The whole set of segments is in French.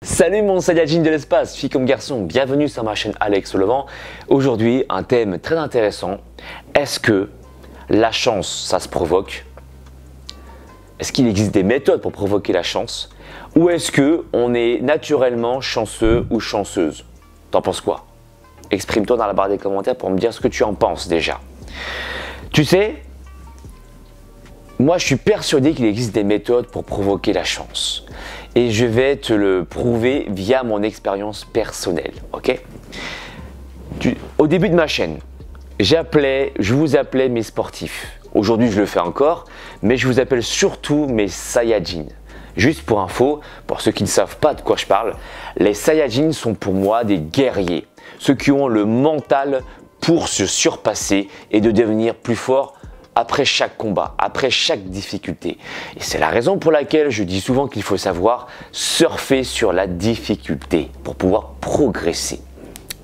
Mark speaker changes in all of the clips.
Speaker 1: Salut mon Saiyajin de l'espace, filles comme garçons, bienvenue sur ma chaîne Alex Levent. Aujourd'hui, un thème très intéressant. Est-ce que la chance, ça se provoque? Est-ce qu'il existe des méthodes pour provoquer la chance? Ou est-ce qu'on est naturellement chanceux ou chanceuse? T'en penses quoi? Exprime-toi dans la barre des commentaires pour me dire ce que tu en penses déjà. Tu sais, moi je suis persuadé qu'il existe des méthodes pour provoquer la chance. Et je vais te le prouver via mon expérience personnelle, ok? Au début de ma chaîne, je vous appelais mes sportifs. Aujourd'hui, je le fais encore, mais je vous appelle surtout mes Saiyajins. Juste pour info, pour ceux qui ne savent pas de quoi je parle, les Saiyajins sont pour moi des guerriers. Ceux qui ont le mental pour se surpasser et de devenir plus forts après chaque combat, après chaque difficulté. Et c'est la raison pour laquelle je dis souvent qu'il faut savoir surfer sur la difficulté pour pouvoir progresser.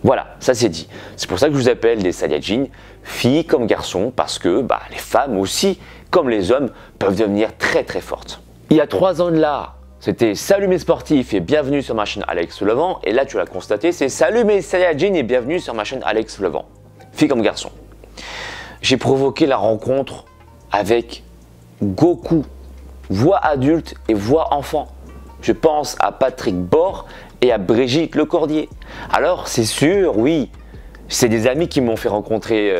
Speaker 1: Voilà, ça c'est dit. C'est pour ça que je vous appelle des Saiyajins, filles comme garçons, parce que les femmes aussi, comme les hommes, peuvent devenir très très fortes. Il y a 3 ans de là, c'était salut mes sportifs et bienvenue sur ma chaîne Alex Levent. Et là tu l'as constaté, c'est salut mes Saiyajins et bienvenue sur ma chaîne Alex Levent. Filles comme garçons. J'ai provoqué la rencontre avec Goku, voix adulte et voix enfant. Je pense à Patrick Bord et à Brigitte Lecordier. Alors c'est sûr, oui, c'est des amis qui m'ont fait rencontrer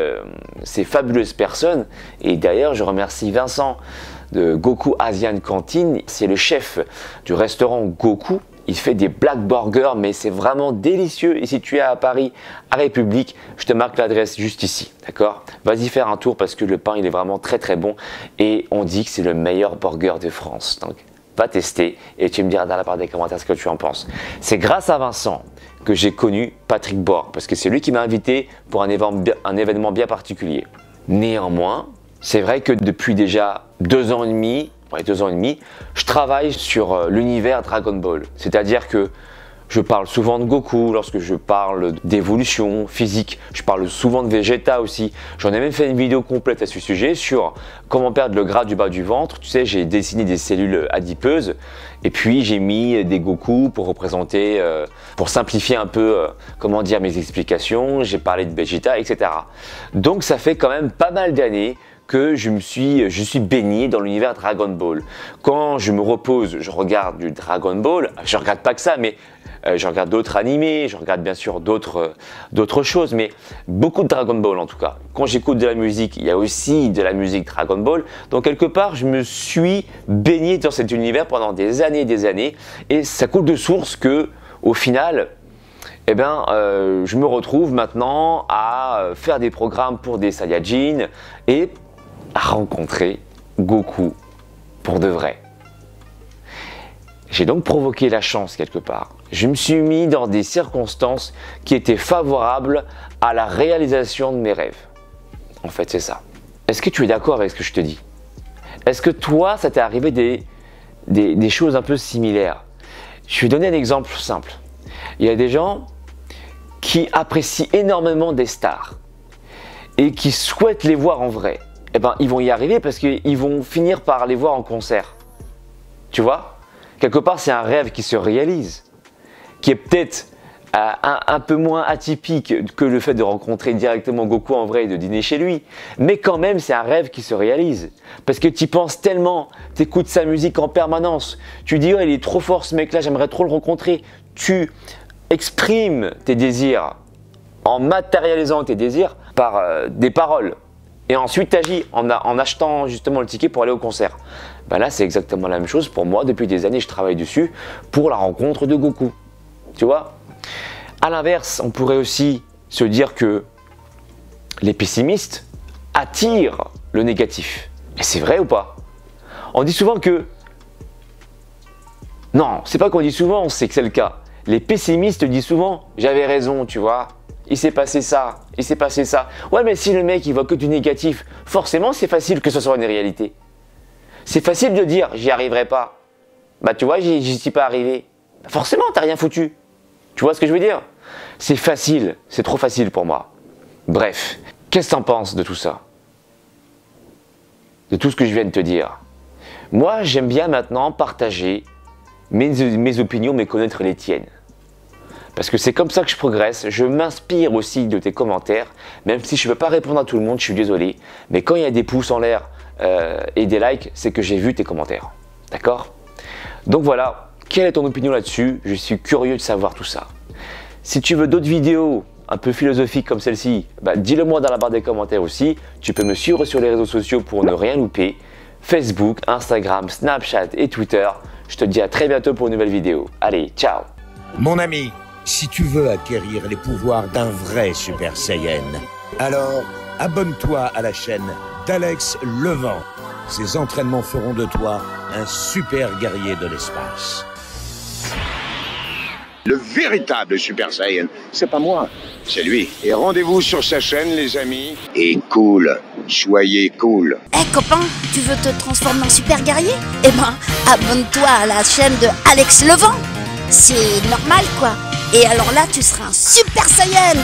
Speaker 1: ces fabuleuses personnes. Et d'ailleurs, je remercie Vincent de Goku Asian Canteen. C'est le chef du restaurant Goku. Il fait des black burgers, mais c'est vraiment délicieux. Et si tu es à Paris, à République, je te marque l'adresse juste ici, d'accord? Vas-y faire un tour parce que le pain, il est vraiment très très bon. Et on dit que c'est le meilleur burger de France. Donc, va tester et tu me diras dans la barre des commentaires ce que tu en penses. C'est grâce à Vincent que j'ai connu Patrick Bord, parce que c'est lui qui m'a invité pour un événement bien particulier. Néanmoins, c'est vrai que depuis déjà 2 ans et demi, je travaille sur l'univers Dragon Ball. C'est-à-dire que je parle souvent de Goku lorsque je parle d'évolution physique. Je parle souvent de Vegeta aussi. J'en ai même fait une vidéo complète à ce sujet sur comment perdre le gras du bas du ventre. Tu sais, j'ai dessiné des cellules adipeuses et puis j'ai mis des Goku pour représenter, pour simplifier un peu, comment dire, mes explications. J'ai parlé de Vegeta, etc. Donc ça fait quand même pas mal d'années que je suis baigné dans l'univers Dragon Ball. Quand je me repose, je regarde du Dragon Ball. Je regarde pas que ça, mais je regarde d'autres animés, je regarde bien sûr d'autres choses, mais beaucoup de Dragon Ball en tout cas. Quand j'écoute de la musique, il y a aussi de la musique Dragon Ball. Donc quelque part, je me suis baigné dans cet univers pendant des années, et ça coule de source que, au final, je me retrouve maintenant à faire des programmes pour des Saiyajins et à rencontrer Goku pour de vrai. J'ai donc provoqué la chance quelque part. Je me suis mis dans des circonstances qui étaient favorables à la réalisation de mes rêves. En fait, c'est ça. Est-ce que tu es d'accord avec ce que je te dis? Est-ce que toi, ça t'est arrivé des choses un peu similaires? Je vais donner un exemple simple. Il y a des gens qui apprécient énormément des stars et qui souhaitent les voir en vrai. Ils vont y arriver parce qu'ils vont finir par les voir en concert. Tu vois? Quelque part, c'est un rêve qui se réalise, qui est peut-être un peu moins atypique que le fait de rencontrer directement Goku en vrai et de dîner chez lui. Mais quand même, c'est un rêve qui se réalise. Parce que tu y penses tellement, tu écoutes sa musique en permanence. Tu dis, oh, il est trop fort ce mec-là, j'aimerais trop le rencontrer. Tu exprimes tes désirs en matérialisant tes désirs par des paroles. Et ensuite, tu agis en achetant justement le ticket pour aller au concert. Là, c'est exactement la même chose pour moi. Depuis des années, je travaille dessus pour la rencontre de Goku. Tu vois? À l'inverse, on pourrait aussi se dire que les pessimistes attirent le négatif. Et c'est vrai ou pas? On dit souvent que... Non, c'est pas qu'on dit souvent, c'est que c'est le cas. Les pessimistes disent souvent « j'avais raison, tu vois ». Il s'est passé ça, il s'est passé ça. Ouais, mais si le mec il voit que du négatif, forcément c'est facile que ce soit une réalité. C'est facile de dire j'y arriverai pas. Tu vois, j'y suis pas arrivé. Forcément, t'as rien foutu. Tu vois ce que je veux dire? C'est facile, c'est trop facile pour moi. Bref, qu'est-ce que t'en penses de tout ça? De tout ce que je viens de te dire? Moi, j'aime bien maintenant partager mes opinions, mais connaître les tiennes. Parce que c'est comme ça que je progresse, je m'inspire aussi de tes commentaires, même si je ne peux pas répondre à tout le monde, je suis désolé. Mais quand il y a des pouces en l'air et des likes, c'est que j'ai vu tes commentaires. D'accord? Donc voilà, quelle est ton opinion là-dessus? Je suis curieux de savoir tout ça. Si tu veux d'autres vidéos un peu philosophiques comme celle-ci, bah, dis-le moi dans la barre des commentaires aussi. Tu peux me suivre sur les réseaux sociaux pour ne rien louper. Facebook, Instagram, Snapchat et Twitter. Je te dis à très bientôt pour une nouvelle vidéo. Allez, ciao!
Speaker 2: Mon ami, si tu veux acquérir les pouvoirs d'un vrai Super Saiyan, alors abonne-toi à la chaîne d'Alex Levent. Ces entraînements feront de toi un super guerrier de l'espace.
Speaker 3: Le véritable Super Saiyan, c'est pas moi, c'est lui. Et rendez-vous sur sa chaîne, les amis. Et cool, soyez cool.
Speaker 4: Copain, tu veux te transformer en super guerrier? Eh ben, abonne-toi à la chaîne de Alex Levent. C'est normal, quoi. Et alors là, tu seras un Super Saiyan.